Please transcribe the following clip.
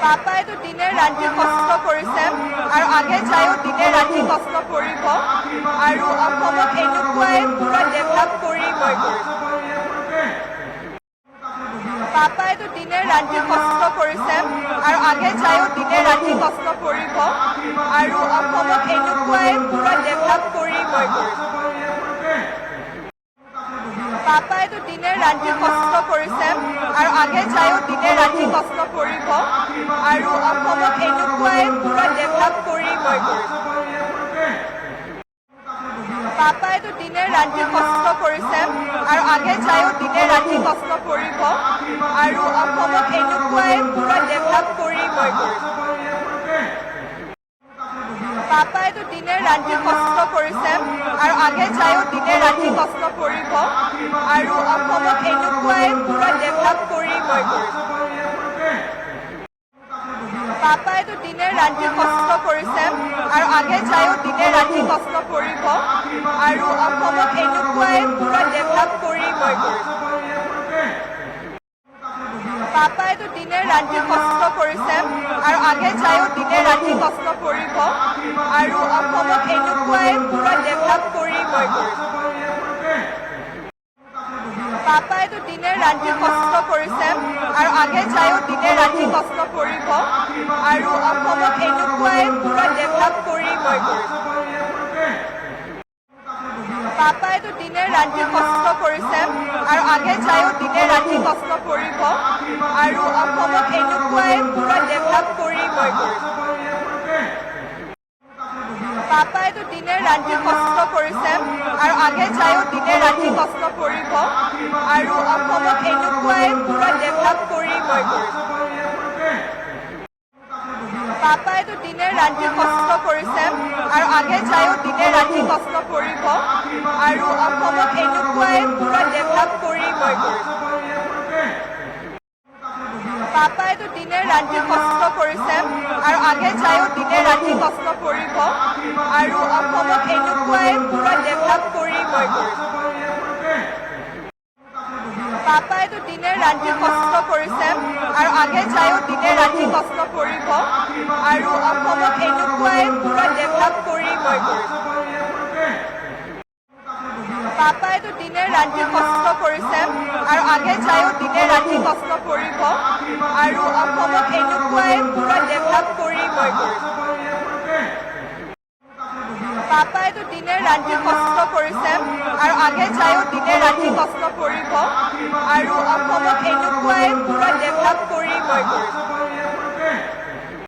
পাপাইতো দিনে ৰাতি কষ্ট কৰিছে আৰু আগে যায়ো দিনে ৰাতি কষ্ট কৰিব আৰু অসমক এনেকুৱাই পুৰা ডেভেলপ কৰিবই। পাপাইতো দিনে ৰাতি কষ্ট কৰিছে আৰু আগে যায়ো দিনে ৰাতি কষ্ট কৰিব আৰু অসমক এনেকুৱাই পুৰা ডেভেলপ কৰিবই। পাপাইতো দিনে ৰাতি কষ্ট কৰিছে আৰু আগে যায়ো দিনে ৰাতি কষ্ট কৰিব আৰু অসমক এনেকুৱাই পুৰা ডেভেলপ কৰিবই। পাপাইতো দিনে ৰাতি কষ্ট কৰিছে আৰু আগে যায়ো দিনে ৰাতি কষ্ট কৰিব আৰু অসমক এনেকুৱাই পুৰা ডেভেলপ কৰিবই। পাপাইতো দিনে ৰাতি কষ্ট কৰিছে আৰু আগে যায়ো দিনে ৰাতি কষ্ট কৰিব আৰু অসমক এনেকুৱাই পুৰা ডেভেলপ কৰিবই। পাপাইতো দিনে ৰাতি কষ্ট কৰিছে আৰু আগে যায়ো দিনে ৰাতি কষ্ট কৰিব আৰু অসমক এনেকুৱাই পুৰা ডেভেলপ কৰিবই। পাপাইতো দিনে ৰাতি কষ্ট কৰিছে আৰু আগে যায়ো দিনে ৰাতি কষ্ট কৰিব আৰু অসমক এনেকুৱাই পুৰা ডেভেলপ কৰিবই। পাপাইতো দিনে ৰাতি কষ্ট কৰিছে আৰু আগে যায়ো দিনে ৰাতি কষ্ট কৰিব আৰু অসমক এনেকুৱাই পুৰা ডেভেলপ কৰিবই। পাপাইতো দিনে ৰাতি কষ্ট কৰিছে আৰু আগে যায়ো দিনে ৰাতি কষ্ট কৰিব আৰু অসমক এনেকুৱাই পুৰা ডেভেলপ কৰিবই। পাপাইতো দিনে ৰাতি কষ্ট কৰিছে আৰু আগে যায়ো দিনে ৰাতি কষ্ট কৰিব আৰু অসমক এনেকুৱাই পুৰা ডেভেলপ কৰিবই। পাপাইতো দিনে ৰাতি কষ্ট কৰিছে আৰু আগে যায়ো দিনে ৰাতি কষ্ট কৰিব আৰু অসমক এনেকুৱাই পুৰা ডেভেলপ কৰিবই। পাপাইতো দিনে ৰাতি কষ্ট কৰিছে আৰু আগে যায়ো দিনে ৰাতি কষ্ট কৰিব আৰু অসমক এনেকুৱাই পুৰা ডেভেলপ কৰিবই। পাপাইতো দিনে ৰাতি কষ্ট কৰিছে আৰু আগে যায়ো দিনে ৰাতি কষ্ট কৰিব আৰু অসমক এনেকুৱাই পুৰা ডেভেলপ কৰিবই। পাপাইতো দিনে ৰাতি কষ্ট কৰিছে আৰু আগে যায়ো দিনে ৰাতি কষ্ট কৰিব আৰু অসমক এনেকুৱাই পুৰা ডেভেলপ কৰিবই। পাপাইতো দিনে ৰাতি কষ্ট কৰিছে আৰু আগে যায়ো দিনে ৰাতি কষ্ট কৰিব আৰু অসমক এনেকুৱাই পুৰা ডেভেলপ কৰিবই।